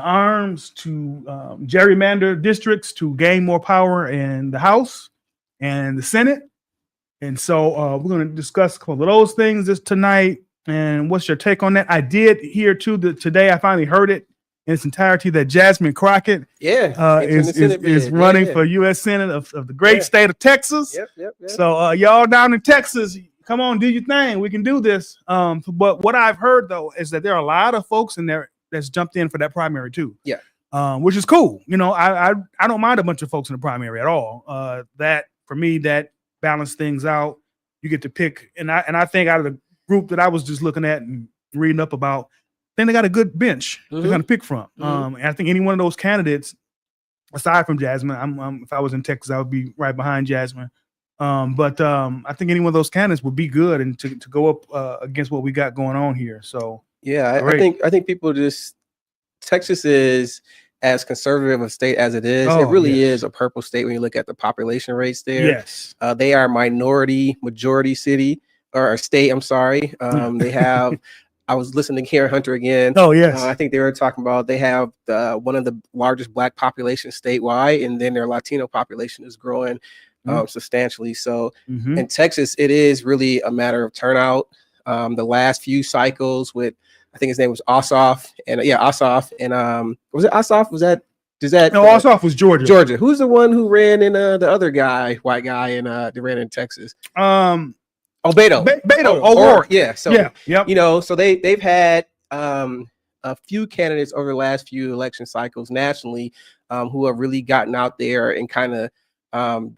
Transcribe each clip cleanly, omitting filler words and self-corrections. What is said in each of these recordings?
arms to gerrymander districts to gain more power in the House and the Senate. And so we're going to discuss a couple of those things this tonight. And what's your take on that? I did hear too that today I finally heard it in its entirety that Jasmine Crockett is running for U.S. Senate of the great state of Texas. Yep. So y'all down in Texas, come on, do your thing. We can do this. But what I've heard though is that there are a lot of folks in there that's jumped in for that primary too. Yeah. Which is cool. You know, I don't mind a bunch of folks in the primary at all. That for me, that balance things out. You get to pick, and I think out of the group that I was just looking at and reading up about, I think they got a good bench to kind of pick from. And I think any one of those candidates, aside from Jasmine, if I was in Texas, I would be right behind Jasmine. But I think any one of those candidates would be good and to go up against what we got going on here. So yeah, I think people just Texas is as conservative a state as it is. It really is a purple state when you look at the population rates there. Yes, they are majority city or state. I'm sorry. They have. I was listening to Karen Hunter again. Oh yes, I think they were talking about they have one of the largest Black populations statewide, and then their Latino population is growing substantially. So in Texas, it is really a matter of turnout. The last few cycles with, I think his name was Ossoff, and Ossoff, and was it Ossoff? No, Ossoff was Georgia. Georgia. Who's the one who ran in the other guy, white guy, and they ran in Texas? Beto. Beto. O'Rourke. Yeah. So yep. You know, so they've had a few candidates over the last few election cycles nationally who have really gotten out there and kind of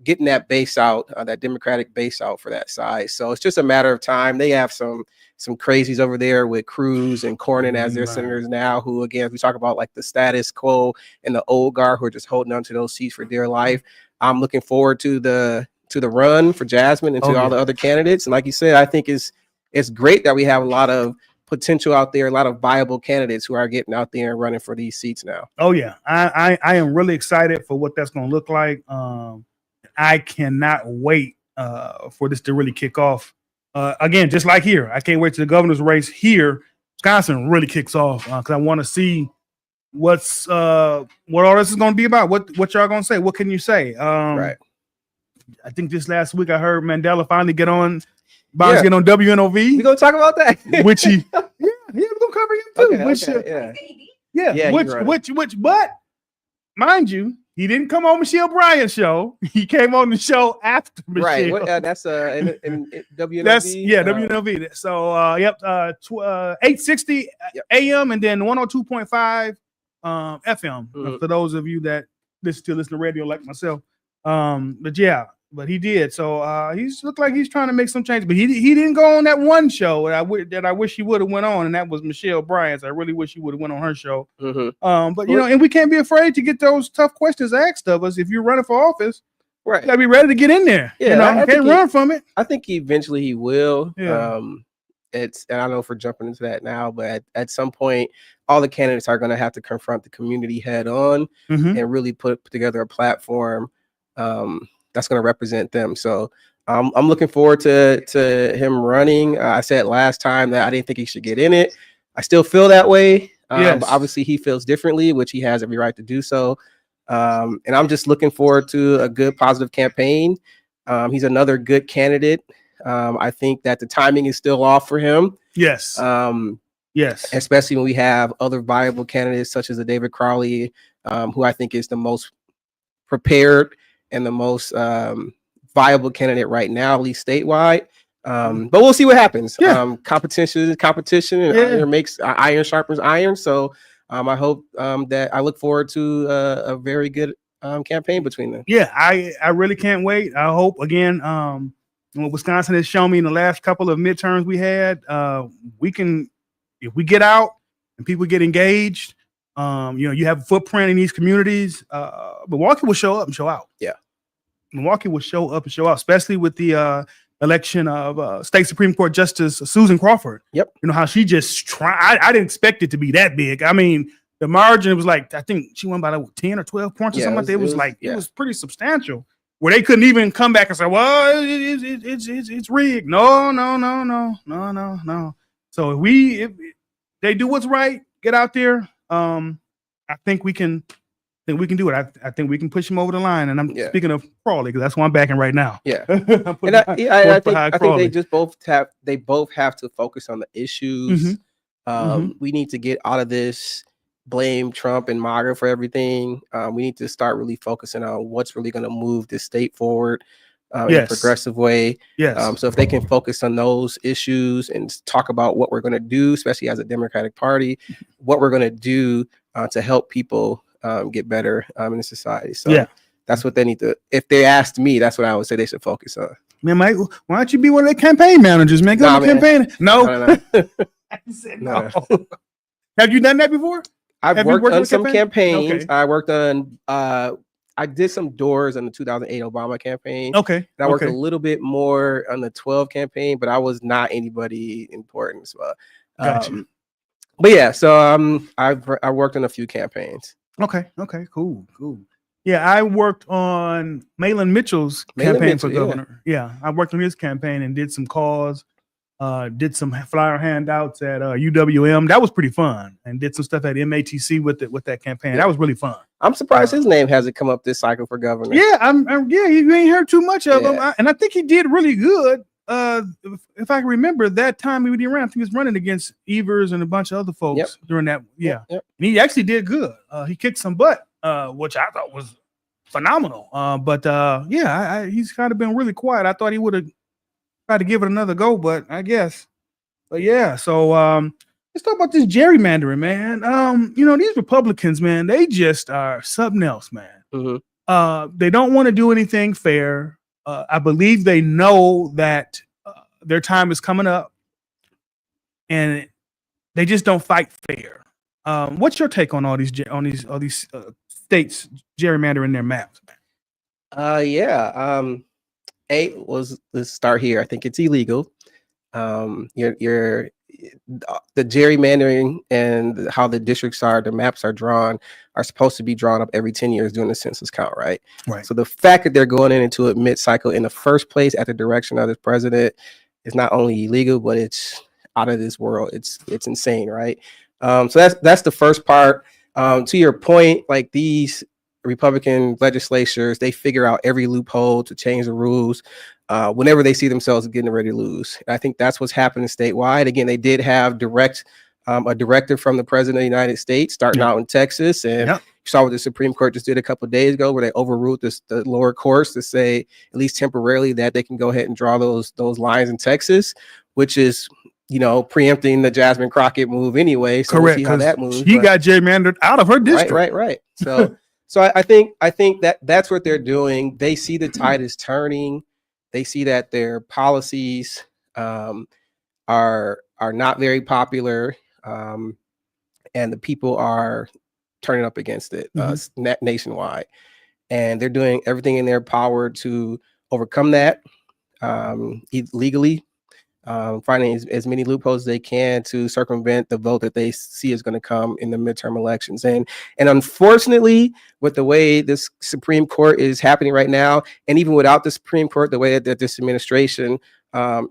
getting that base out, that Democratic base out for that side. So it's just a matter of time. They have some crazies over there with Cruz and Cornyn as their senators now, who, again, we talk about like the status quo and the old guard who are just holding on to those seats for dear life. I'm looking forward to the run for Jasmine and to all the other candidates. And like you said, I think it's great that we have a lot of potential out there, a lot of viable candidates who are getting out there and running for these seats now. Oh yeah, I am really excited for what that's going to look like. I cannot wait for this to really kick off. Again, just like here, I can't wait till the governor's race here. Wisconsin really kicks off because I want to see what all this is going to be about. What y'all going to say? What can you say? Right. I think this last week I heard Mandela finally get on WNOV. We gonna talk about that, which we're gonna cover him too. Which, but mind you, he didn't come on Michelle Bryant's show. He came on the show after Michelle. Right. That's in WNOV. That's WNOV. So 860 AM and then 102.5 FM. For those of you that listen to radio like myself. But he did. So he's looked like he's trying to make some changes. But he didn't go on that one show that I wish he would have went on, and that was Michelle Bryant's. I really wish he would have went on her show. But you know, and we can't be afraid to get those tough questions asked of us. If you're running for office, right, you gotta be ready to get in there. Yeah, you know, can't run from it. I think eventually he will. Yeah. And I don't know if we're jumping into that now, but at some point, all the candidates are going to have to confront the community head on and really put together a platform that's going to represent them. So I'm looking forward to him running. I said last time that I didn't think he should get in it. I still feel that way. But obviously he feels differently, which he has every right to do so. And I'm just looking forward to a good, positive campaign. He's another good candidate. I think that the timing is still off for him. Yes. Yes. Especially when we have other viable candidates such as a David Crowley, who I think is the most prepared and the most viable candidate right now, at least statewide. But we'll see what happens. Competition, and iron sharpens iron. So I hope that I look forward to a very good campaign between them. Yeah, I really can't wait. I hope again. What Wisconsin has shown me in the last couple of midterms we had, we can, if we get out and people get engaged, you have a footprint in these communities. Milwaukee will show up and show out. Yeah, Milwaukee will show up and show out, especially with the election of State Supreme Court Justice Susan Crawford. Yep. You know how she just tried. I didn't expect it to be that big. I mean, the margin was like, I think she won by like 10 or 12 points or something like that. It was pretty substantial. Where they couldn't even come back and say, well, it's rigged. No. So if they do what's right, get out there. I I think we can. I think we can do it. I think we can push him over the line. And I'm Yeah. speaking of Crawley because that's who I'm backing right now. Yeah. I'm putting And I vote think behind they Crawley. just both have to focus on the issues. We need to get out of this blame Trump and MAGA for everything. We need to start really focusing on what's really going to move this state forward in a Yes. progressive way. Yes. So if they can focus on those issues and talk about what we're going to do, especially as a Democratic Party, what we're going to do to help people get better in the society. So Yeah. that's what they need to. If they asked me, that's what I would say they should focus on. Man, Mike, why don't you be one of their campaign managers, man? Go Nah, to man. campaign. No. No. I said No. no. Have you done that before? I've Have you worked worked on on some campaign? campaigns. Okay. I worked on I did some doors on the 2008 Obama campaign. Okay. And I worked a Okay. little bit more on the 12 campaign, but I was not anybody important. So, Gotcha. but yeah, so I worked on a few campaigns. Okay. Okay. Cool. Cool. Yeah, I worked on Malin Mitchell's Malin campaign Mitchell, for yeah. governor. Yeah, I worked on his campaign and did some calls, did some flyer handouts at UWM. That was pretty fun, and did some stuff at MATC with that campaign. Yeah. That was really fun. I'm surprised his name hasn't come up this cycle for governor. Yeah, yeah, you ain't heard too much of him, Yeah. and I think he did really good. If I can remember that time he was around, I think he was running against Evers and a bunch of other folks Yep. during that. Yeah, Yep. and he actually did good. He kicked some butt, which I thought was phenomenal. But yeah, he's kind of been really quiet. I thought he would have tried to give it another go, but I guess. But yeah, so let's talk about this gerrymandering, man. These Republicans, man, they just are something else, man. Mhm. They don't want to do anything fair. I believe they know that their time is coming up, and they just don't fight fair. What's your take on all these states gerrymandering their maps, man? Yeah. Let's start here. I think it's illegal. You're the gerrymandering and how the districts are, the maps are drawn, are supposed to be drawn up every 10 years during the census count, right? Right. So the fact that they're going into it mid-cycle in the first place at the direction of the president is not only illegal, but it's out of this world. It's insane, right? So that's the first part. To your point, like these Republican legislatures, they figure out every loophole to change the rules whenever they see themselves getting ready to lose. And I think that's what's happening statewide. Again, they did have a directive from the president of the United States starting out in Texas. And you saw what the Supreme Court just did a couple of days ago, where they overruled the lower courts to say, at least temporarily, that they can go ahead and draw those lines in Texas, which is, preempting the Jasmine Crockett move anyway. So Correct. we'll see how that moves. She got gerrymandered out of her district. Right. So I think that's what they're doing. They see the tide is turning. They see that their policies are not very popular, and the people are turning up against it nationwide. And they're doing everything in their power to overcome that legally, finding as many loopholes as they can to circumvent the vote that they see is going to come in the midterm elections. And unfortunately, with the way this Supreme Court is happening right now, and even without the Supreme Court, the way that this administration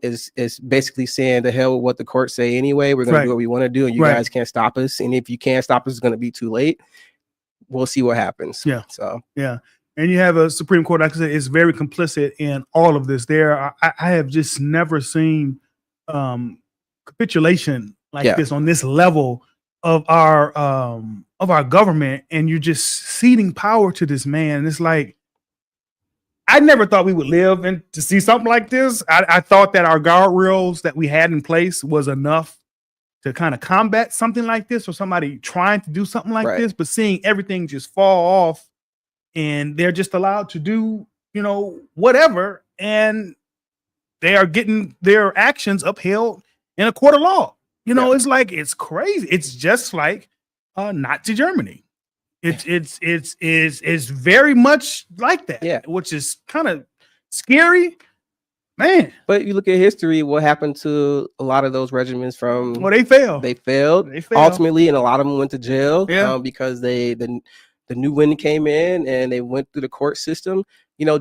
is basically saying the hell with what the courts say anyway, we're going to do what we want to do, and you guys can't stop us. And if you can't stop us, it's going to be too late. We'll see what happens. Yeah. So yeah. And you have a Supreme Court, like I said, is very complicit in all of this. I have just never seen capitulation like this on this level of our government, and you're just ceding power to this man. It's like, I never thought we would live and to see something like this. I thought that our guardrails that we had in place was enough to kind of combat something like this, or somebody trying to do something like this, but seeing everything just fall off, and they're just allowed to do, whatever, and they are getting their actions upheld in a court of law. It's like, it's crazy. It's just like Nazi Germany. It's very much like that, which is kind of scary, man. But you look at history, what happened to a lot of those regiments from? Well, they failed. They failed ultimately, and a lot of them went to jail because the new wind came in and they went through the court system.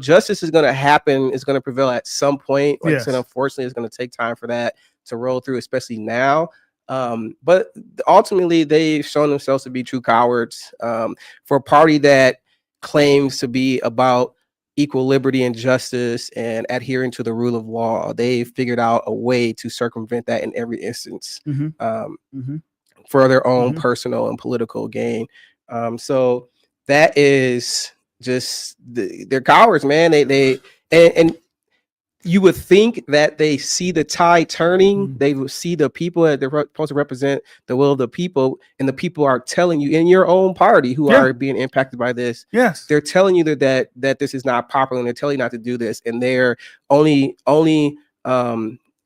Justice is going to happen, is going to prevail at some point. Like I said, unfortunately, it's going to take time for that to roll through, especially now. But ultimately, they've shown themselves to be true cowards. For a party that claims to be about equal liberty and justice and adhering to the rule of law, they've figured out a way to circumvent that in every instance for their own personal and political gain. So that is just they're cowards, man. And you would think that they see the tide turning. They would see the people that they're supposed to represent the will of the people, and the people are telling you in your own party who are being impacted by this. Yes, they're telling you that this is not popular, and they're telling you not to do this, and they're only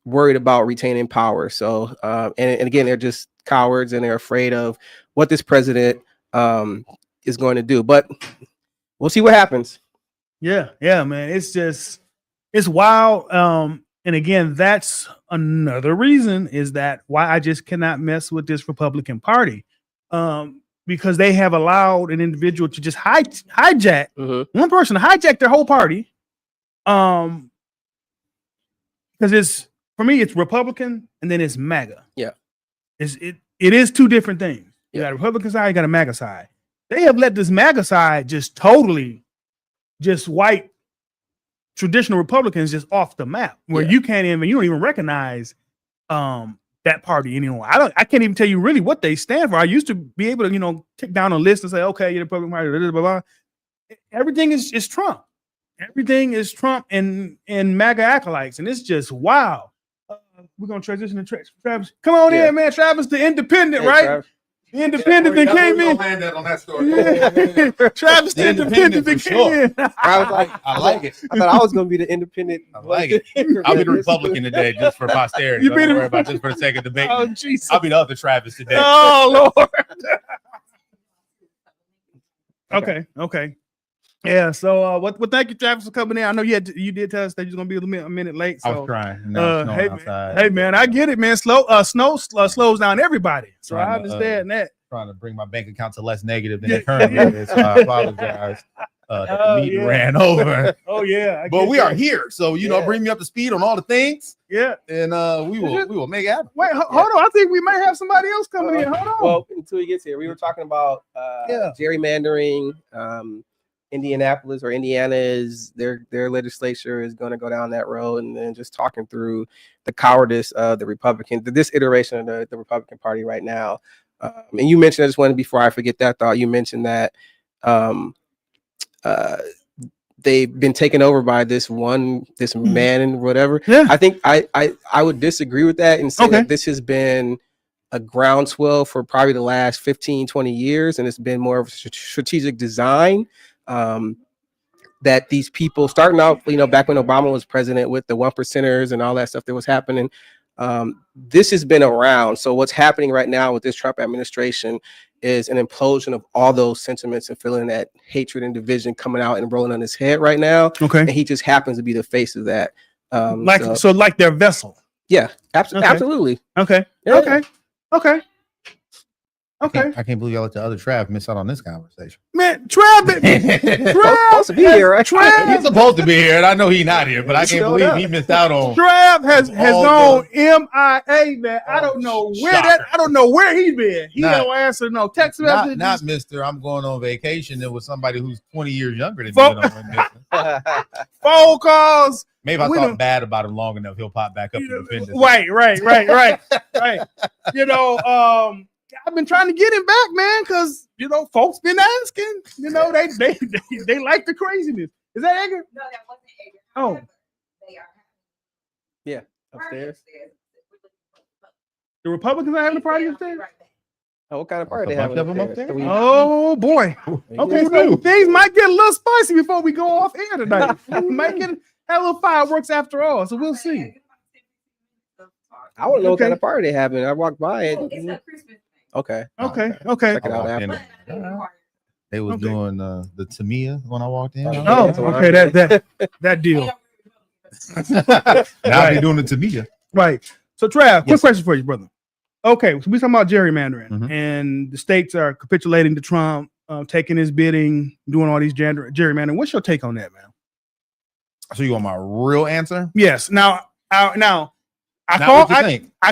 worried about retaining power. So and again, they're just cowards, and they're afraid of what this president is going to do. But we'll see what happens. Yeah, man. It's wild. And again, that's another reason is that why I just cannot mess with this Republican Party. Because they have allowed an individual to just hijack one person to hijack their whole party. Because for me, it's Republican and then it's MAGA. Yeah. It is two different things. You got a Republican side, you got a MAGA side. They have let this MAGA side just totally just wipe traditional Republicans just off the map, where you don't even recognize that party anymore. I can't even tell you really what they stand for. I used to be able to, take down a list and say, okay, you're the Republican Party, blah, blah, blah. Everything is Trump. Everything is Trump and MAGA acolytes, and it's just wow. We're gonna transition to Travis. Come on in, man. Travis, the independent, right? Travis. The independent that came in. Land that on that story. Travis, the independent that came in. I was like, I like it. I thought I was gonna be the independent. I like it. I'll be the Republican today, just for posterity. Don't worry about just for the sake of debate. Oh, Jesus. I'll be the other Travis today. Oh, Lord. Okay. Yeah. So, thank you, Travis, for coming in. I know you did tell us that you're gonna be a minute late. So, I was trying. Hey, man, I get it, man. Snow slows down everybody, so I understand that. Trying to bring my bank account to less negative than it currently is. So I apologize. The meeting ran over. Oh yeah, but we are here, so bring me up to speed on all the things. Yeah, and we will make it happen. Wait, hold on. I think we may have somebody else coming in. Hold on. Well, until he gets here, we were talking about gerrymandering. Indianapolis or Indiana is their legislature is going to go down that road, and then just talking through the cowardice of the Republican, this iteration of the Republican Party right now. And you mentioned, I just wanted, before I forget that thought, you mentioned that they've been taken over by this man and whatever. Yeah. I think I would disagree with that and say that this has been a groundswell for probably the last 15, 20 years, and it's been more of a strategic design. That these people starting out, back when Obama was president with the 1%ers and all that stuff that was happening, this has been around. So what's happening right now with this Trump administration is an implosion of all those sentiments and feeling that hatred and division coming out and rolling on his head right now. Okay. And he just happens to be the face of that. Like their vessel. Yeah, absolutely. Okay. Yeah. Okay. I can't believe y'all let the other Trav miss out on this conversation. Man, Trav supposed to be here, right? He's supposed to be here, and I know he's not here, but I can't believe he missed out on. Trav has gone MIA, man. I don't know where he's been. He don't answer no text messages. Not Mr. I'm going on vacation. It was somebody who's 20 years younger than me. Phone calls. Maybe I talk bad about him long enough, he'll pop back up and defend us. Right. I've been trying to get him back, man, because folks been asking. They like the craziness. Is that Edgar? No, that wasn't Edgar. Oh, They are. Yeah, upstairs. The Republicans are having a party upstairs. Oh, what kind of party they having upstairs? Oh boy. Okay, so things might get a little spicy before we go off air tonight. We might have a little fireworks after all, so we'll see. I want to know what kind of party they having. I walked by it. It's a Christmas. Okay. Check it out after. They was doing the Tamiya when I walked in. Oh, okay. That deal. Now they're doing the Tamiya. Right. So, Trav, quick question for you, brother. Okay, so we talking about gerrymandering, and the states are capitulating to Trump, taking his bidding, doing all these gerrymandering. What's your take on that, man? So you want my real answer? Yes. Now, I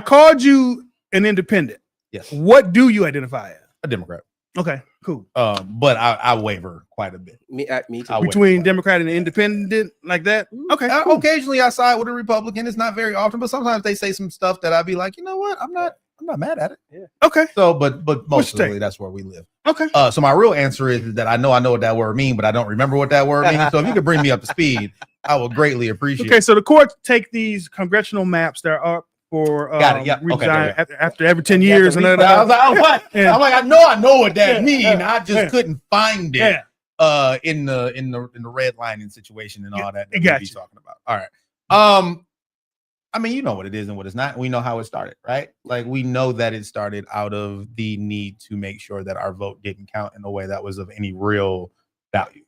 called you an independent. Yes, What do you identify as? a Democrat. Okay, cool. But I waver quite a bit. Me too. I would- Between Democrat and independent, like that. Okay, cool. Occasionally I side with a Republican. It's not very often, but sometimes they say some stuff that I'd be like, you know what? I'm not mad at it. Okay, So, but What's your mostly that's where we live. okay. So my real answer is that I know what that word means, but I don't remember what that word means. So if you could bring me up to speed, I would greatly appreciate Okay, it. so the courts take these congressional maps that are up for Got it, yeah, okay, redesign okay. after every 10 years. And read- I was like, Yeah. I know what that Yeah. means. I just Yeah. couldn't find it Yeah. in the redlining situation and all that I we got be you. talking about. All right. I mean, you know what it is and what it's not. We know how it started, right? Like we know that it started out of the need to make sure that our vote didn't count in a way that was of any real value.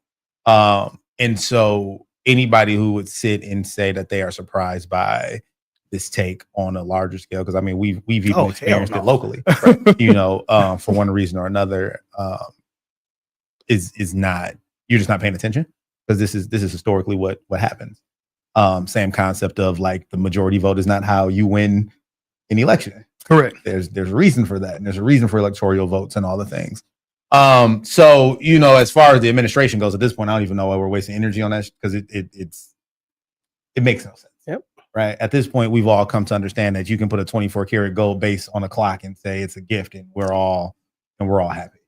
And so anybody who would sit and say that they are surprised by this take on a larger scale, because I mean we've even Oh, hell experienced no. it locally, for one reason or another, is not, you're just not paying attention, because this is historically what happens. Same concept of like the majority vote is not how you win an election. Correct. There's a reason for that, and there's a reason for electoral votes and all the things. So as far as the administration goes, at this point, I don't even know why we're wasting energy on that, because it makes no sense. Yep. Right. At this point, we've all come to understand that you can put a 24 karat gold base on a clock and say it's a gift, and we're all happy.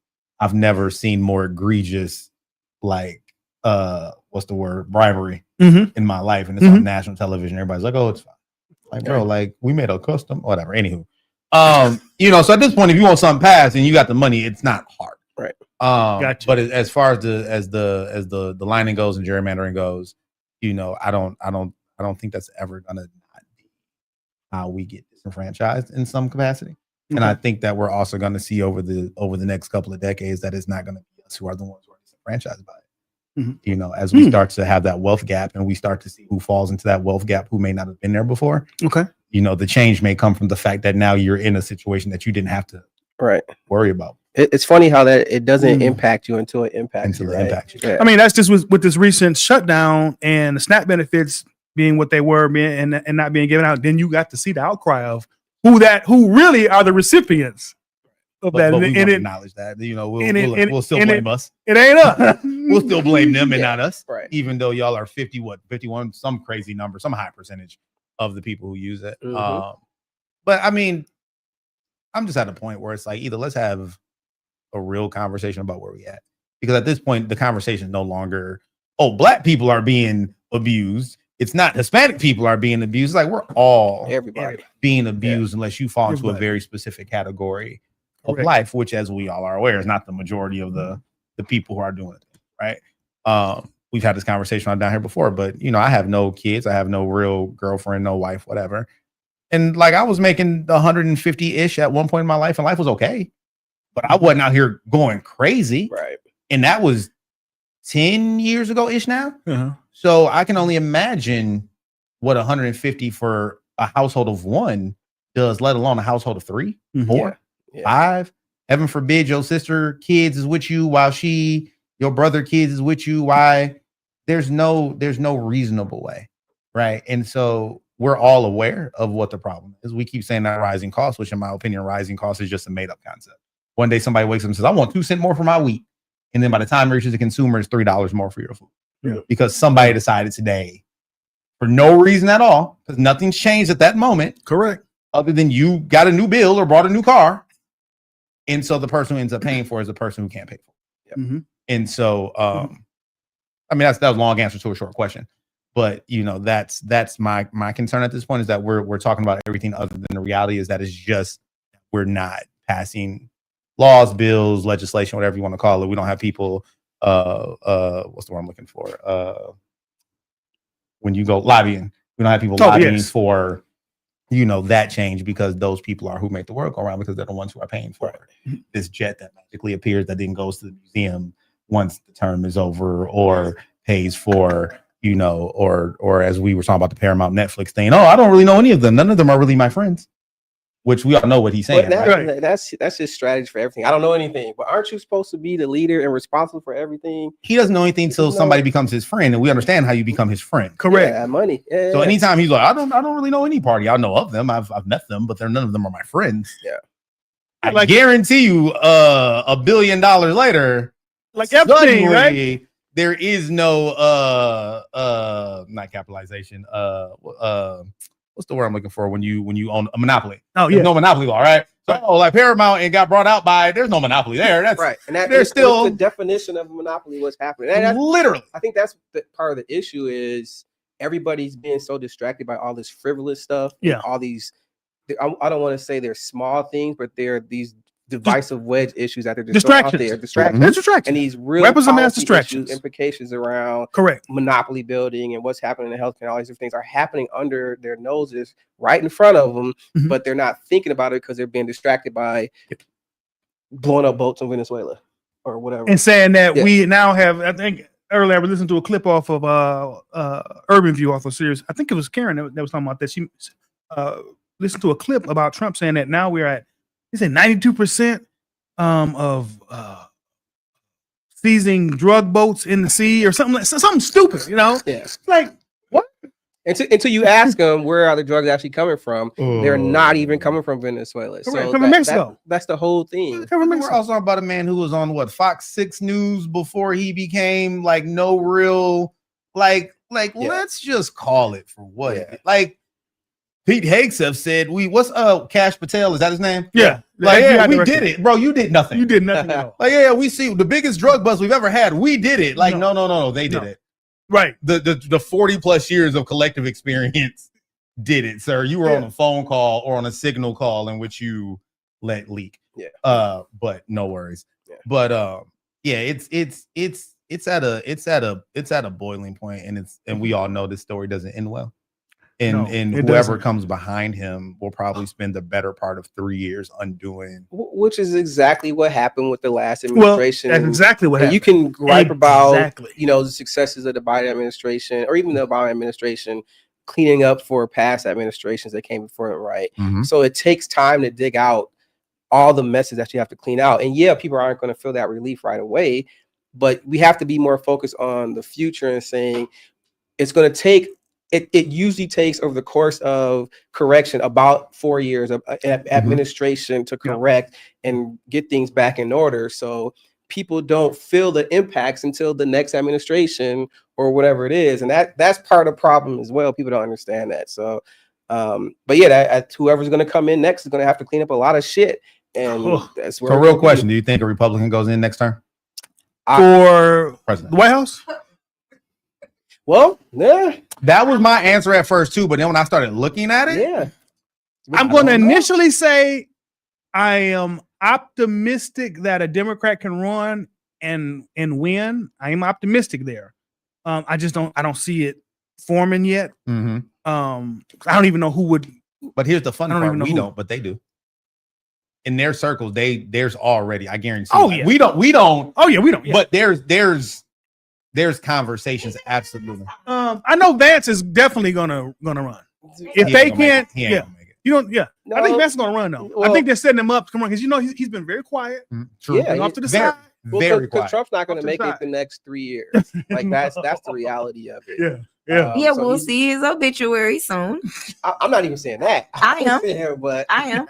I've never seen more egregious, like, what's the word, bribery Mhm. in my life, and it's on national television. Everybody's like, "Oh, it's fine." Like, bro, like we made a custom, whatever. Anywho, so at this point, if you want something passed and you got the money, it's not hard. Right. Gotcha. But as far as the lining goes and gerrymandering goes, I don't think that's ever gonna not be how we get disenfranchised in some capacity. And I think that we're also going to see over the next couple of decades that it's not going to be us who are the ones who are disenfranchised by it. As we start to have that wealth gap, and we start to see who falls into that wealth gap who may not have been there before. Okay. The change may come from the fact that now you're in a situation that you didn't have to worry about. It's funny how that it doesn't impact you until it impacts you. Until it Right? impacts you. Yeah. I mean, that's just with this recent shutdown and the SNAP benefits being what they were and not being given out. Then you got to see the outcry of who really are the recipients of But that. we And won't it acknowledge that. and We'll still and blame us. it ain't us. We'll still blame them and not us. Right. Even though y'all are 51, some crazy number, some high percentage of the people who use it. Mhm. But I mean, I'm just at a point where it's like, either let's have a real conversation about where we at, because at this point the conversation is no longer, oh, black people are being abused. It's not Hispanic people are being abused. It's like we're all Everybody. being abused unless you fall into a Everybody. very specific category of Correct. life, which, as we all are aware, is not the majority of the people who are doing it, right? We've had this conversation on down here before, but I have no kids, I have no real girlfriend, no wife, whatever. And like, I was making 150-ish at one point in my life, and life was okay, but I wasn't out here going crazy. Right. And that was 10 years ago ish now. Uh-huh. So I can only imagine what 150 for a household of one does, let alone a household of 3, Mhm. 4, Yeah. 5. Heaven forbid your sister kids is with you while your brother kids is with you. Why? There's no reasonable way, right? And so we're all aware of what the problem is. We keep saying that rising costs, which in my opinion, rising costs is just a made up concept. One day somebody wakes up and says, I want 2 cents more for my wheat. And then by the time it reaches the consumer, it's $3 more for your food. Yeah. Because somebody decided today, for no reason at all, because nothing's changed at that moment, Correct. other than you got a new bill or bought a new car. And so the person who ends up paying for it is the person who can't pay for it. Mhm. And so, I mean, that was a long answer to a short question. But that's my concern at this point, is that we're talking about everything other than the reality is that it's just we're not passing laws, bills, legislation, whatever you want to call it. We don't have people what's the word I'm looking for? When you go lobbying, we don't have people lobbying for that change, because those people are who make the world go around, because they're the ones who are paying for this jet that magically appears that then goes to the museum once the term is over, or pays for or as we were talking about the Paramount Netflix thing. Oh, I don't really know any of them. None of them are really my friends. which we all know what he's saying. But Right? that's his strategy for everything. I don't know anything, but aren't you supposed to be the leader and responsible for everything? He doesn't know anything until somebody becomes his friend, and we understand how you become his friend. Correct. Yeah, money. Yeah, So anytime he's like, I don't really know any party. I know of them. I've met them, but none of them are my friends. Yeah. I guarantee you, $1 billion later, Like Epstein, right? suddenly there is no not capitalization. What's the word I'm looking for when you own a monopoly? Oh There's yeah. no monopoly law, right? So like Paramount and got brought out by there's no monopoly there. That's right. And there's still the definition of a monopoly. What's happening? And literally. I think that's the part of the issue is everybody's being so distracted by all this frivolous stuff. Yeah. All these. I don't want to say they're small things, but they're these divisive wedge issues that they're just throwing out there. Distractions. That's distractions. And these real weapons of mass policy distractions. issues, implications around Correct. monopoly building and what's happening in healthcare and all these different things are happening under their noses right in front of them, Mhm. but they're not thinking about it because they're being distracted by blowing up boats in Venezuela or whatever. And saying that Yeah. we now have, I think earlier I was listening to a clip off of Urban View off of Sirius. I think it was Karen that was talking about that. She listened to a clip about Trump saying that now we're at, he said 92% of seizing drug boats in the sea or something stupid, you know? Yeah. Like what? Until you ask them where are the drugs actually coming from, they're not even coming from Venezuela. Correct, So from Mexico. that's the whole thing. We're also talking about a man who was on what Fox 6 News before he became like no real yeah. Let's just call it for what it is. Like Pete Hegseth said, what's Cash Patel, is that his name? Yeah. Like, The yeah, FBI we director. did it, bro. You did nothing. You did nothing at all. Like, yeah, we see the biggest drug bust we've ever had. We did it. Like, no, they did it. Right. The 40 plus years of collective experience did it, sir. You were on a phone call or on a signal call in which you let leak. Yeah. But no worries. Yeah. But yeah, it's at a boiling point, and we all know this story doesn't end well. And whoever doesn't. comes behind him will probably spend the better part of 3 years undoing. Which is exactly what happened with the last administration. Well, that's exactly what And happened. you can gripe about Exactly. the successes of the Biden administration or even the Obama administration cleaning up for past administrations that came before it, right? Mm-hmm. So it takes time to dig out all the messes that you have to clean out. And yeah, people aren't going to feel that relief right away, but we have to be more focused on the future and saying it's going to take, it usually takes over the course of correction about 4 years of administration to correct and get things back in order. So people don't feel the impacts until the next administration or whatever it is. And that's part of the problem as well. People don't understand that. So, but yeah, whoever's going to come in next is going to have to clean up a lot of shit. And that's where. So, real question: do you think a Republican goes in next term for president? The White House? Well, yeah, that was my answer at first too. But then when I started looking at it, yeah, I'm going to initially say I am optimistic that a Democrat can run and win. I am optimistic there. I just don't see it forming yet. Mm-hmm. I don't even know who would. But here's the fun I don't part: even know we who. don't, but they do. In their circles, there's already, I guarantee. Oh, yeah. we don't. Oh yeah, we don't. Yeah. But there's conversations absolutely. I know Vance is definitely gonna run. If He they ain't gonna make can't, it. He ain't gonna make it. you don't. Yeah, I think No. Vance is gonna run though. I Well- think they're setting him up to run because he's been very quiet, True. Yeah, off to the very, side. very because quiet. Trump's not going Off to to the make it side. the next 3 years. Like that's the reality of it. Yeah, yeah. Yeah, So we'll he's- see his obituary soon. I'm not even saying that. I am. saying, but I am.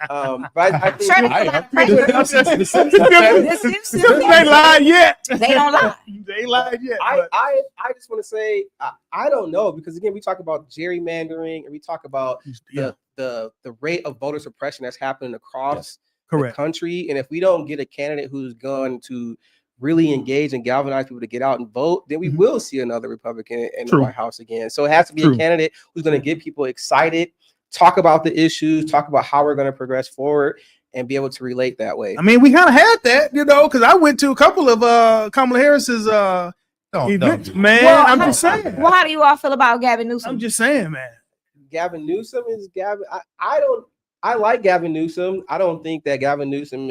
but I think Try to I get a lot of am. pressure. The Simpsons ain't lied yet. They don't lie. They ain't lied yet. I but- just want to say I don't know, because again we talk about gerrymandering and we talk about yeah, the rate of voter suppression that's happening across the correct. country, and if we don't get a candidate who's going to really engage and galvanize people to get out and vote, then we Mhm. will see another Republican in True. the White House again. So it has to be True. a candidate who's going to get people excited, talk about the issues, talk about how we're going to progress forward, and be able to relate that way. I mean, we kind of had that, because I went to a couple of Kamala Harris's events. Man, Well, I'm just saying. Well, how do you all feel about Gavin Newsom? I'm just saying, man. Gavin Newsom is Gavin. I like Gavin Newsom. I don't think that Gavin Newsom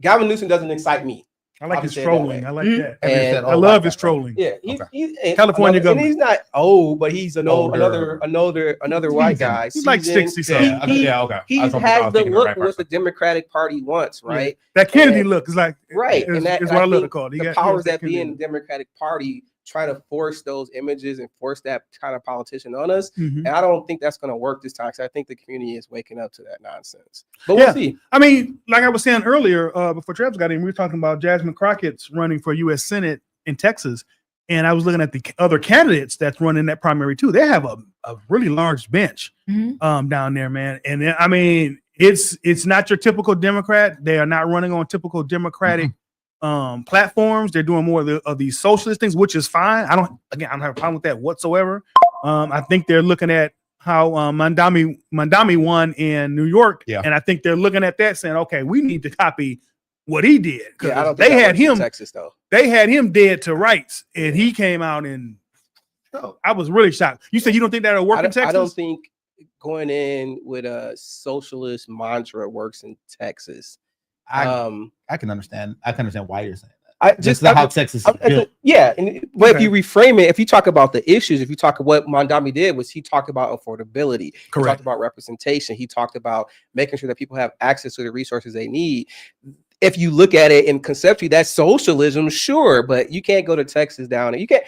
doesn't excite me. I like I'll his say it that trolling. way. I like Mhm. that. Have you And said, I oh, love like his that? trolling. Yeah, Okay. and California another, and governor. he's not old, but he's Older. another white guy. He's like seasoned. 60 something. Yeah, He- yeah, okay. He I was has the thinking look right what the person. Democratic Party wants, Yeah. right? That Kennedy And- look is like Right, Is, and that is and what I I love to think call it. He the got- he powers has that be Kennedy in the look. Democratic Party try to force those images and force that kind of politician on us. Mhm. And I don't think that's going to work this time. 'Cause I think the community is waking up to that nonsense. But Yeah. we'll see. I mean, like I was saying earlier, before Travis got in, we were talking about Jasmine Crockett's running for U.S. Senate in Texas, and I was looking at the other candidates that's running that primary too. They have a really large bench Mhm. down there, man. And then, I mean, it's not your typical Democrat. They are not running on typical Democratic platforms. They're doing more of these socialist things, which is fine. I don't have a problem with that whatsoever. I think they're looking at how Mandami won in New York, Yeah. and I think they're looking at that saying, okay, we need to copy what he did, because Yeah, I don't they think that had works in him Texas though. they had him dead to rights, and he came out and I was really shocked. You said you don't think that'll work in Texas? I don't think going in with a socialist mantra works in Texas. I can understand. I can understand why you're saying that. I Just just how Texas is built. yeah, but if Okay. you reframe it, if you talk about the issues, if you talk about what Mondami did, was he talked about affordability, he Correct. talked about representation, he talked about making sure that people have access to the resources they need. If you look at it in conceptually, that's socialism, sure, but you can't go to Texas down and you can't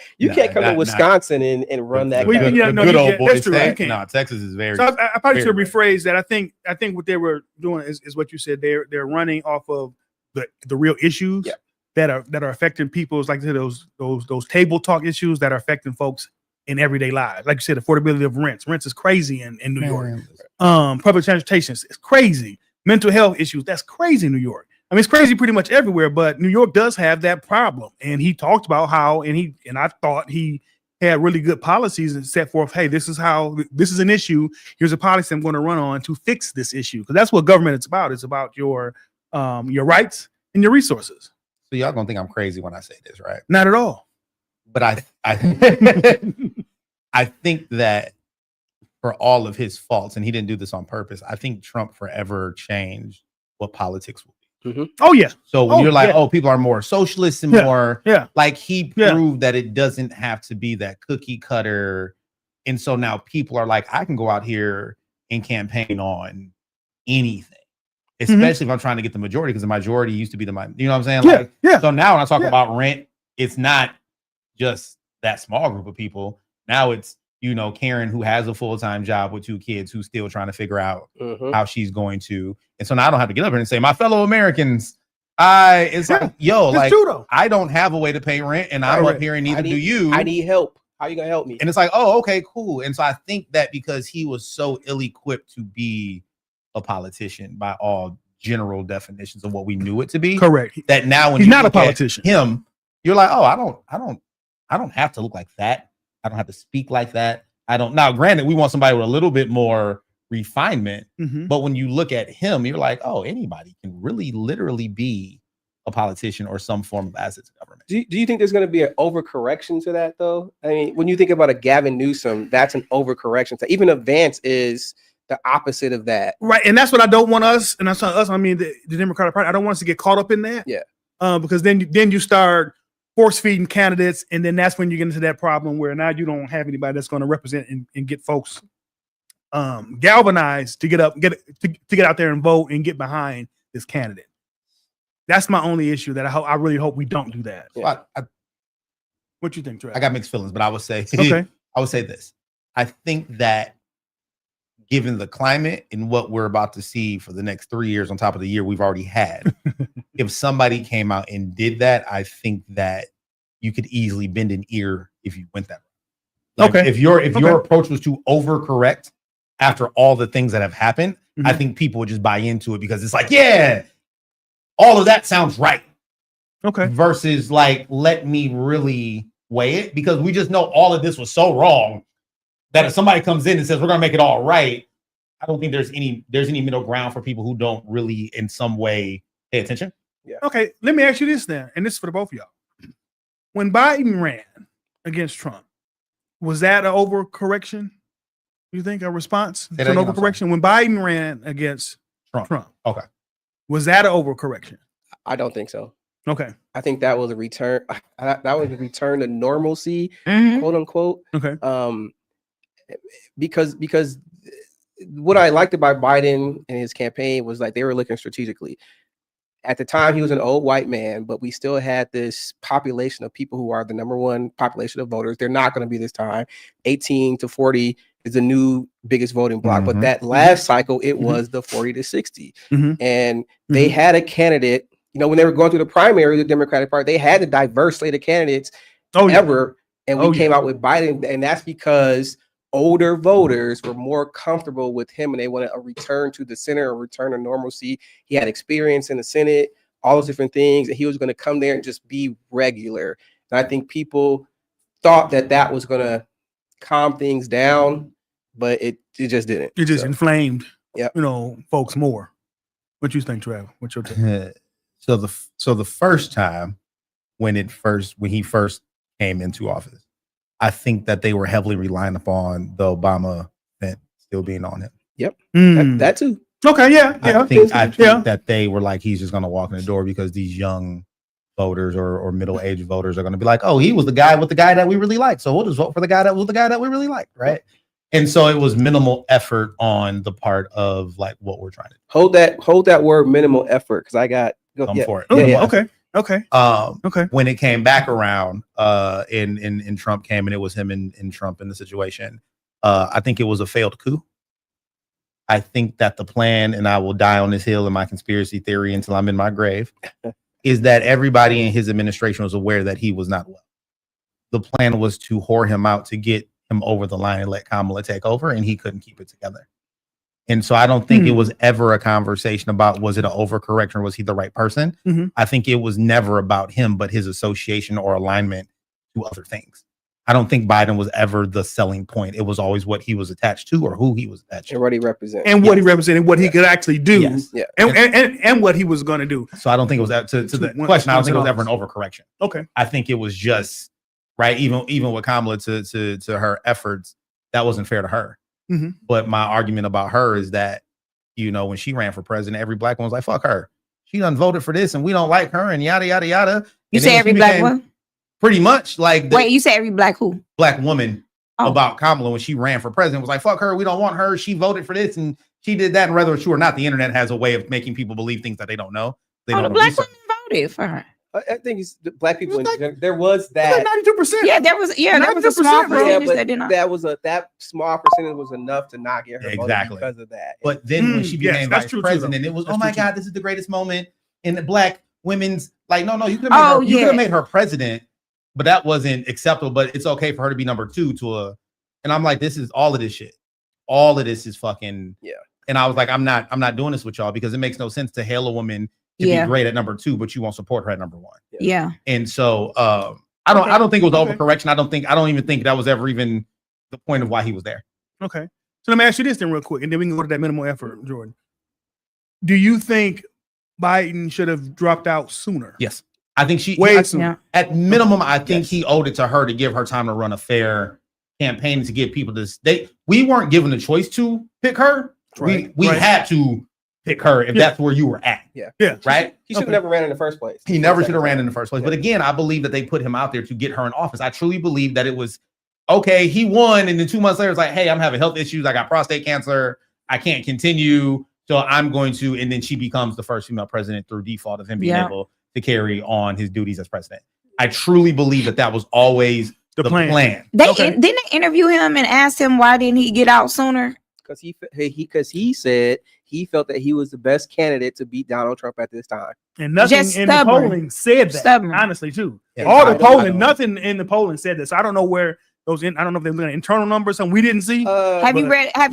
come to not- Wisconsin and run that. Well, kind yeah, of- no, good you old can't. boy That's true. You state. can't. No, Texas is very. So I probably should very rephrase that. I think what they were doing is what you said. They're running off of the real issues Yeah. that are affecting people's, like those table talk issues that are affecting folks in everyday lives. Like you said, affordability of rents. Rents is crazy in New York. Public transportation is crazy. Mental health issues, that's crazy in New York. I mean, it's crazy pretty much everywhere, but New York does have that problem. And he talked about how, and I thought he had really good policies and set forth, hey, this is an issue. Here's a policy I'm going to run on to fix this issue. Because that's what government is about. It's about your rights and your resources. So y'all gonna think I'm crazy when I say this, right? Not at all. But I I think that for all of his faults, and he didn't do this on purpose, I think Trump forever changed what politics will be. Oh, yeah. So when Oh, you're like, yeah. oh, people are more socialist and Yeah, more yeah. like he Yeah. proved that it doesn't have to be that cookie cutter. And so now people are like, I can go out here and campaign on anything, especially if I'm trying to get the majority, because the majority used to be you know what I'm saying? Yeah, Like, yeah. so now when I talk Yeah. about rent, it's not just that small group of people. Now it's, Karen, who has a full-time job with 2 kids, who's still trying to figure out Mhm. how she's going to. And so now I don't have to get up here and say, my fellow Americans, it's Yeah, like, yo, It's like true, though. I don't have a way to pay rent, and I'm Right. up here and neither I do need- you. I need help. How you gonna help me? And it's like, oh, okay, cool. And so I think that because he was so ill-equipped to be a politician by all general definitions of what we knew it to be, Correct. that now when He's you not a look at politician. him, you're like, oh, I don't have to look like that. I don't have to speak like that. I don't. Now, granted, we want somebody with a little bit more refinement, Mhm. but when you look at him, you're like, oh, anybody can really literally be a politician or some form of assets in government. Do you think there's going to be an overcorrection to that, though? I mean, when you think about a Gavin Newsom, that's an overcorrection. So even a Vance is the opposite of that. Right, and that's what I don't want us, and that's not us. I mean, the Democratic Party. I don't want us to get caught up in that. Yeah. Because then you start force feeding candidates, and then that's when you get into that problem where now you don't have anybody that's going to represent and get folks galvanized to get out there and vote and get behind this candidate. That's my only issue. That I really hope we don't do that. So What you think, Trey? I got mixed feelings, but I would say, Okay. I would say this. I think that given the climate and what we're about to see for the next 3 years on top of the year we've already had, if somebody came out and did that, I think that you could easily bend an ear if you went that way. Like, Okay. If your Okay. approach was to overcorrect after all the things that have happened, I Mhm. think people would just buy into it because it's like, yeah, all of that sounds right. Okay. Versus like, let me really weigh it, because we just know all of this was so wrong that if somebody comes in and says we're gonna make it all right, I don't think there's any middle ground for people who don't really in some way pay attention. Okay. Let me ask you this then, and this is for the both of y'all. When Biden ran against Trump, was that an overcorrection? You think a response Say to that an again, I'm sorry. overcorrection? When Biden ran against Trump. Trump, Okay. was that an overcorrection? I don't think so. Okay. I think that was a return. That was a return to normalcy, Mhm. quote unquote. Okay. Because what I liked about Biden and his campaign was like they were looking strategically. At the time, he was an old white man, but we still had this population of people who are the number one population of voters. They're not going to be this time. 18 to 40 is the new biggest voting bloc. But Mhm. that last cycle, it Mhm. was the 40 to 60. Mhm. And they had a candidate, when they were going through the primary, the Democratic Party, they had a diverse slate of candidates Oh yeah. ever. And we Oh, came yeah. out with Biden. And that's because older voters were more comfortable with him and they wanted a return to the center, a return to normalcy. He had experience in the Senate, all those different things, and he was going to come there and just be regular. And I think people thought that was going to calm things down, but it just didn't. It just So, inflamed. Yep. Folks more. What you think, Trav? What's your take? So the first time when he first came into office, I think that they were heavily relying upon the Obama event still being on him. that too. Okay, yeah. I think Yeah. that they were like, he's just going to walk in the door because these young voters or middle-aged voters are going to be like, oh, he was the guy that we really like. So we'll just vote for the guy that we really like. Right. And so it was minimal effort on the part of like what we're trying to do. Hold that word minimal effort because I got For it. Oh, Yeah. Okay. Okay. Okay. When it came back around, in Trump came and it was him and Trump in the situation. I think it was a failed coup. I think that the plan, and I will die on this hill in my conspiracy theory until I'm in my grave, is that everybody in his administration was aware that he was not well. The plan was to whore him out to get him over the line and let Kamala take over, and he couldn't keep it together. And so I don't think it was ever a conversation about was it an overcorrection or was he the right person? Mhm. I think it was never about him, but his association or alignment to other things. I don't think Biden was ever the selling point. It was always what he was attached to or who he was attached to. and what he represents. And what he represented, what he could actually do, Yes. Yeah. and what he was going to do. So I don't think it was that to the One- question. I don't think it was one ever an overcorrection. Okay. I think it was just right. Even with Kamala to her efforts, that wasn't fair to her. Mhm. But my argument about her is that, when she ran for president, every black one was like, fuck her. She done voted for this and we don't like her and yada, yada, yada. You And say then every she black became one? pretty much like the Wait, you say every black who? black woman Oh. about Kamala when she ran for president was like, fuck her. We don't want her. She voted for this and she did that. And whether it's true or not, the internet has a way of making people believe things that they don't know. They Oh, don't the know black research. women voted for her. I think it's the black people. It was like- There was Like that. 92%. Yeah, there was a small 90%, bro. percentage but that did not. that small percentage was enough to not get her voted Exactly. because of that. But then when she yes, became that's vice true too, president, though. it was, That's oh my true, God, too. this is the greatest moment in the black women's like, no, you could have made Oh, her, you could yeah. have made her president, but that wasn't acceptable. But it's okay for her to be number two and I'm like, this is all of this shit. All of this is fucking Yeah. And I was like, I'm not doing this with y'all because it makes no sense to hail a woman to Yeah. be great at number two, but you won't support her at number one. Yeah. And so I don't think it was Okay. overcorrection. I don't even think that was ever even the point of why he was there. Okay. So let me ask you this then real quick, and then we can go to that minimal effort, Jordan. Do you think Biden should have dropped out sooner? Yes. I think Way sooner. Yeah. at minimum, I think Yes. he owed it to her to give her time to run a fair campaign to get people to we weren't given the choice to pick her. Right, We right. had to pick her if Yeah. that's where you were at. Yeah. Right? He should have Okay. never ran in the first place. He never should have ran in the first place. Yeah. But again, I believe that they put him out there to get her in office. I truly believe that it was okay. He won, and then 2 months later, it's like, hey, I'm having health issues. I got prostate cancer. I can't continue. So I'm going to, and then she becomes the first female president through default of him being Yeah. able to carry on his duties as president. I truly believe that was always The the plan. plan. Didn't they interview him and asked him why didn't he get out sooner? Because he said he felt that he was the best candidate to beat Donald Trump at this time. And nothing Just in the stubborn. polling said that. Stubborn. Honestly, too. Yeah, All I the don't- polling, nothing in the polling said this. I don't know where those I don't know if they're looking at internal numbers, something we didn't see. Have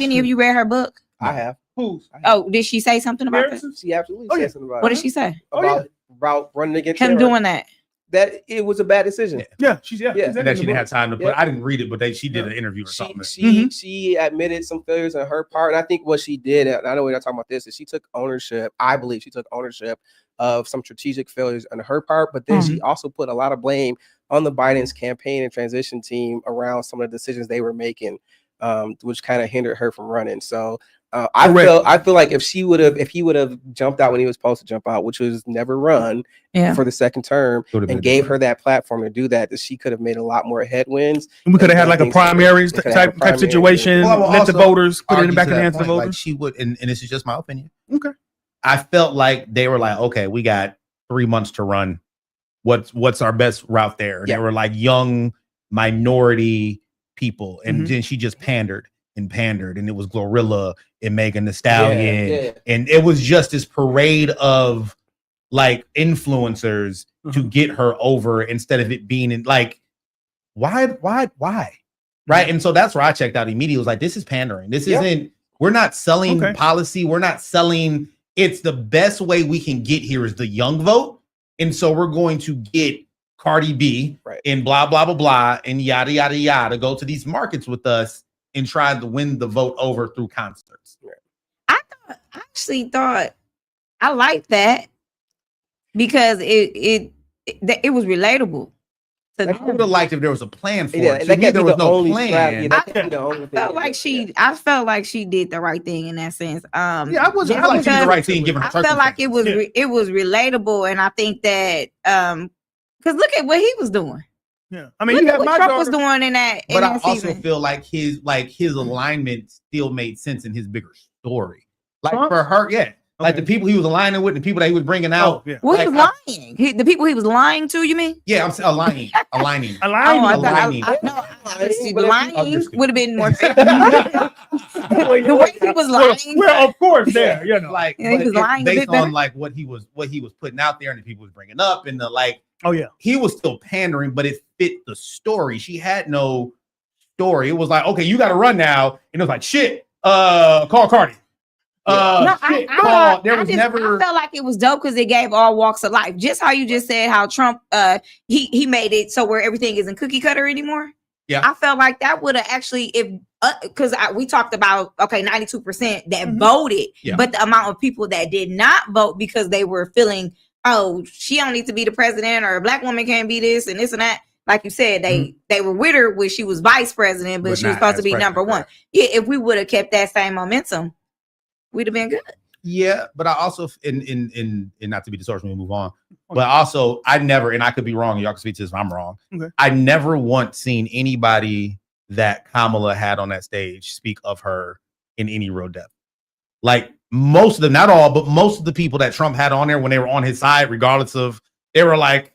any of you read her book? I have. Who's? Oh, did she say something about that? Harrison? She absolutely Oh, said yeah. something about What it. did she say? Oh, yeah. about running against Him Sarah. doing that. That it was a bad decision. Yeah, she's Yeah. she's And that in she the didn't book. have time to put. Yeah. I didn't read it, but she did an interview or something. She admitted some failures on her part, and I think what she did, and I know we're not talking about this, is she took ownership. I believe she took ownership of some strategic failures on her part, but then she also put a lot of blame on the Biden's campaign and transition team around some of the decisions they were making, which kind of hindered her from running. So I Correct. feel like if he would have jumped out when he was supposed to jump out, which was never run Yeah. for the second term, Would've been and a gave different- her that platform to do that, that she could have made a lot more headwinds. And we could have had done like a things different. primaries They could have had a type primary, situation. Well, I will Let the also voters put it in argue the back to of the that hands of the point, like voters. she would, and this is just my opinion. Okay. I felt like they were like, okay, we got 3 months to run. What's our best route there? And Yeah. they were like young minority people, and Mhm. then she just pandered, and it was Glorilla and Megan Thee Stallion, Yeah. and it was just this parade of like influencers to Mhm. get her over instead of it being in like, why, right? And so that's where I checked out immediately. It was like, this is pandering. This Yeah. isn't. We're not selling Okay. policy. We're not selling. It's the best way we can get here is the young vote, and so we're going to get Cardi B Right. and blah blah blah blah and yada yada yada go to these markets with us and try to win the vote over through concerts. I actually thought I liked that because it was relatable. To I would them. have liked if there was a plan for Yeah, it. To that me, can't there be was the no only plan. strat. Yeah, that I- can't be the only I thing. felt like she did the right thing in that sense. Yeah, I was. I feel like she did the right thing given her I felt like it was Yeah. it was relatable, and I think that because look at what he was doing. Yeah. I mean, Look you at have what my Trump daughter. was doing in that. But I that also season. feel like his alignment still made sense in his bigger story. Like Trump? for her, yeah. Like Okay. the people he was aligning with, and the people that he was bringing out. Oh, yeah. Well, he like, was lying. The people he was lying to, you mean? Yeah, I'm saying aligning. Oh, Aligning. I thought Aligning. lying would have been more fair. the The way he was lying. Well, of course, there. You know. Like Yeah, he but was it- lying a based bit better. on like what he was putting out there and the people was bringing up and the like. Oh yeah. He was still pandering, but it fit the story. She had no story. It was like, okay, you got to run now, and it was like, shit. Call Cardi. No, Shit, call. There was I never. felt like it was dope because it gave all walks of life. Just how you just said how Trump he made it so where everything isn't cookie cutter anymore. Yeah. I felt like that would have actually if because we talked about 92% that Mhm. voted, Yeah. but the amount of people that did not vote because they were feeling, oh, she don't need to be the president or a black woman can't be this and this and that. Like you said, they were with her when she was vice president, but she was not supposed to as be president, number one. correct. Yeah, if we would have kept that same momentum, we'd have been good. Yeah, but I also in not to be distorted when we move on, but also I never, and I could be wrong, and y'all can speak to this if I'm wrong. Okay. I never once seen anybody that Kamala had on that stage speak of her in any real depth. Like most of them, not all, but most of the people that Trump had on there when they were on his side, regardless of, they were like,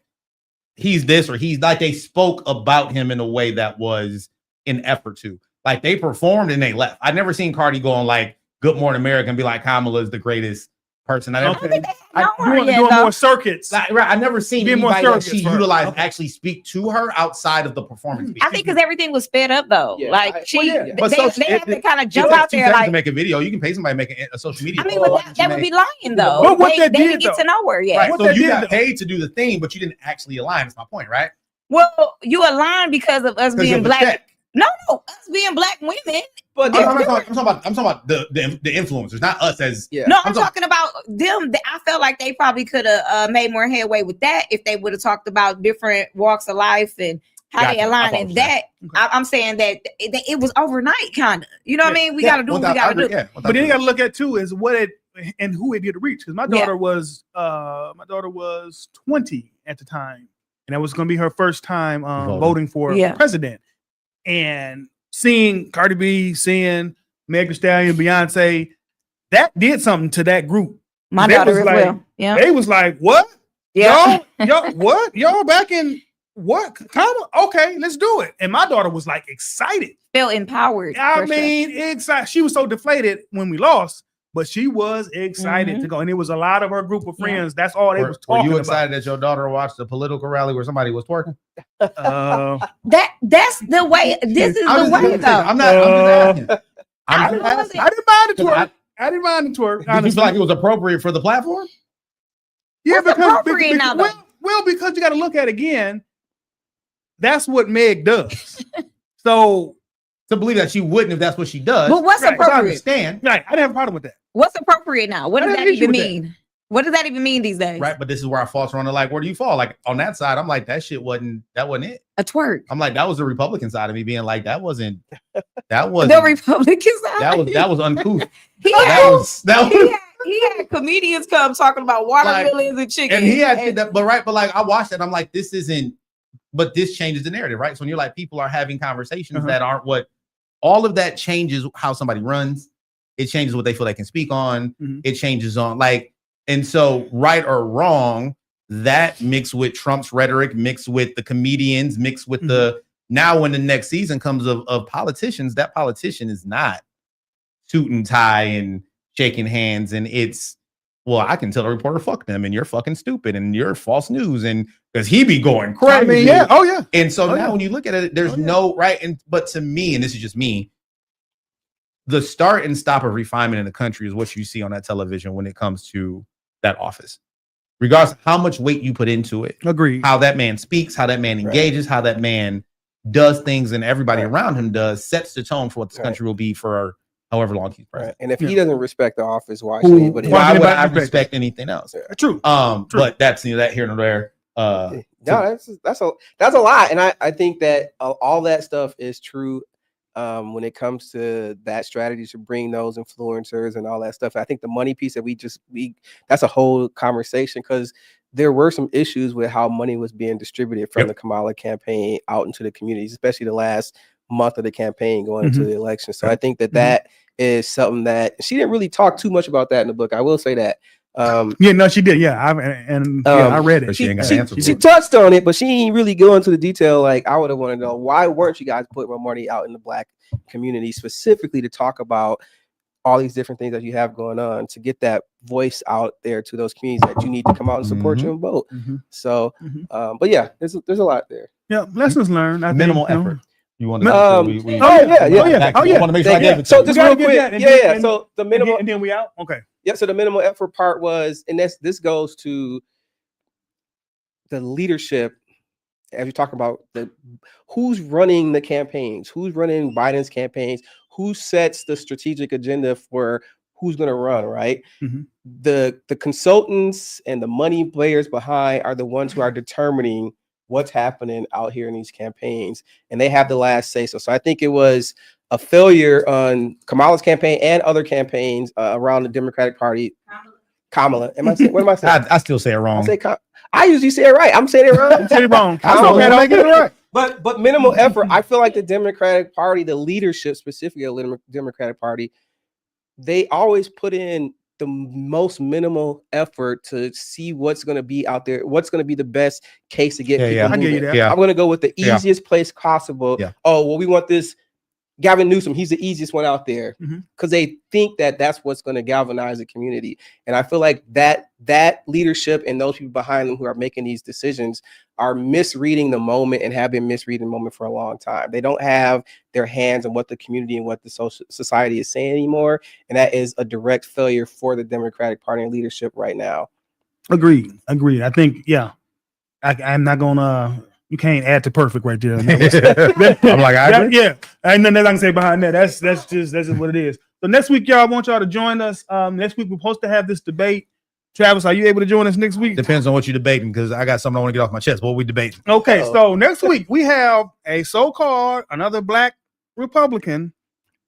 he's this or he's like, they spoke about him in a way that was an effort to. Like they performed and they left. I never seen Cardi go on like Good Morning America and be like, Kamala is the greatest person. I never, Okay. No, Doing more circuits. like, right, I never seen Being more anybody that surrogates she for her. utilized Okay. actually speak to her outside of the performance. piece. I think because everything was sped up though. Yeah, like she, well, yeah. they, But they social- have to kind of It jump takes out 2 there seconds to like. make a video. You can pay somebody to make a social media. I mean, post but that would make. be lying though. But what they that didn't did, get to nowhere yet. Right. What So they you did, got though- paid to do the thing, but you didn't actually align. That's my point, right? Well, you aligned because of us 'Cause being of the black. check. No, us being black women. But I'm talking about the influencers, not us as. yeah, No, I'm I'm talking about them. I felt like they probably could have made more headway with that if they would have talked about different walks of life and how Gotcha. they I align follow in what that. you're saying. I'm saying that it was overnight, kind of. You know what I mean? We got to do what we got to do. Yeah, But then you got to look at too is what it and who it did reach. Because my Yeah. daughter was 20 at the time, and that was going to be her first time voting for Yeah. president. And seeing Cardi B, seeing Meg Thee Stallion, Beyonce, that did something to that group. My They daughter was as like- well. Yeah, They was like, "What? yeah. Y'all, what? Y'all back in what? Okay, let's do it." And my daughter was like excited. Felt empowered. I for sure. mean, excited. She was so deflated when we lost, but she was excited to go. And it was a lot of her group of Yeah. friends. That's all they was Were talking you about. excited that your daughter watched a political rally where somebody was twerking? That's the way. This is the way though. I'm just asking. I I'm didn't just asking. mind the Because twerk. I didn't mind the twerk. Did you Honestly. feel like it was appropriate for the platform? Yeah, What's appropriate now, though? well, because you got to look at it again. That's what Meg does. So, To believe that she wouldn't if that's what she does. But what's Right. Which I appropriate? understand. right, I didn't have a problem with that. What's appropriate now? What I does didn't that hit you even with that. mean? What does that even mean these days? Right, but this is where I falter on the like, where do you fall? Like on that side, I'm like, that shit wasn't it. A twerk. I'm like, that was the Republican side of me being like, that wasn't The Republican side. that was uncouth. He He had comedians come talking about watermelons and chicken. and he had that, but like I watched that, I'm like, this isn't, but this changes the narrative, right? So when you're like, people are having conversations that aren't what, all of that changes how somebody runs. It changes what they feel they can speak on. It changes on like, and so right or wrong, that mixed with Trump's rhetoric, mixed with the comedians, mixed with the, now when the next season comes of politicians, that politician is not suit and tie and shaking hands. And it's, well, I can tell a reporter, fuck them, and you're fucking stupid, and you're false news. And because he be going crazy. I mean, yeah. Oh, yeah. And so now when you look at it, there's no right. And but to me, and this is just me, the start and stop of refinement in the country is what you see on that television when it comes to that office. Regardless of how much weight you put into it. Agreed. How that man speaks, how that man engages, how that man does things, and everybody around him does, sets the tone for what this country will be for however long he's president. And if he doesn't respect the office, why should anybody? Why would I respect anything else? True. But that's that here and there. No, that's a lot, and I think that all that stuff is true when it comes to that strategy to bring those influencers and all that stuff. I think the money piece that we that's a whole conversation, because there were some issues with how money was being distributed from the Kamala campaign out into the communities, especially the last month of the campaign going into the election. So I think that is something that she didn't really talk too much about that in the book. I will say that. No, she did. Yeah, I read it. She touched on it, but she didn't really go into the detail. Like, I would have wanted to know, why weren't you guys putting more money out in the Black community specifically to talk about all these different things that you have going on, to get that voice out there to those communities that you need to come out and support you and vote. So, but yeah, there's a lot there. Yeah, lessons learned. Minimal effort. You want to? I want to make sure I gave it. So just real quick, so the minimal, and then we out. Okay. Yeah. So the minimal effort part was, and this goes to the leadership. As you're talking about who's running the campaigns, who's running Biden's campaigns, who sets the strategic agenda for who's going to run, right? The consultants and the money players behind are the ones who are determining what's happening out here in these campaigns, and they have the last say. So I think it was a failure on Kamala's campaign and other campaigns around the Democratic Party. Kamala, what am I saying? I still say it wrong. I usually say it right. I'm saying it wrong. I'm saying it wrong. I get it right. But minimal effort. I feel like the Democratic Party, the leadership specifically of the Democratic Party, they always put in the most minimal effort to see what's going to be out there, what's going to be the best case to get people moving. I'm going to go with the easiest place possible. Oh, well, we want this Gavin Newsom. He's the easiest one out there, because they think that that's what's going to galvanize the community. And I feel like that leadership and those people behind them who are making these decisions are misreading the moment, and have been misreading the moment for a long time. They don't have their hands on what the community and what the social society is saying anymore. And that is a direct failure for the Democratic Party and leadership right now. Agreed. I think, I'm not gonna, you can't add to perfect right there. I'm like, I agree. Yeah. Ain't nothing I can say behind that. That's just what it is. So next week, y'all, I want y'all to join us. Next week, we're supposed to have this debate. Travis, are you able to join us next week? Depends on what you're debating, because I got something I want to get off my chest. What we debating? Okay, so next week we have a so-called another Black Republican,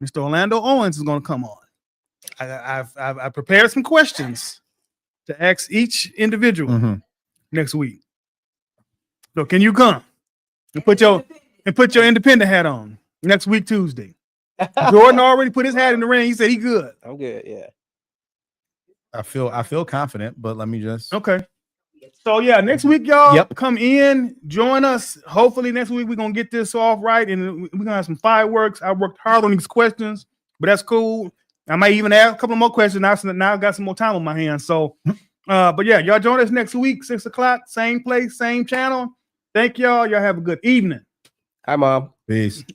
Mr. Orlando Owens, is going to come on. I've prepared some questions to ask each individual next week. So can you come and put your independent hat on next week Tuesday? Jordan already put his hat in the ring. He said he good. I'm good. Yeah. I feel confident, but let me just. Okay. So yeah, next week, y'all come in, join us. Hopefully next week we're gonna get this off right, and we're gonna have some fireworks. I worked hard on these questions, but that's cool. I might even add a couple more questions now. I've got some more time on my hands. So, but yeah, y'all join us next week, 6:00, same place, same channel. Thank y'all. Y'all have a good evening. Hi, Mom. Peace.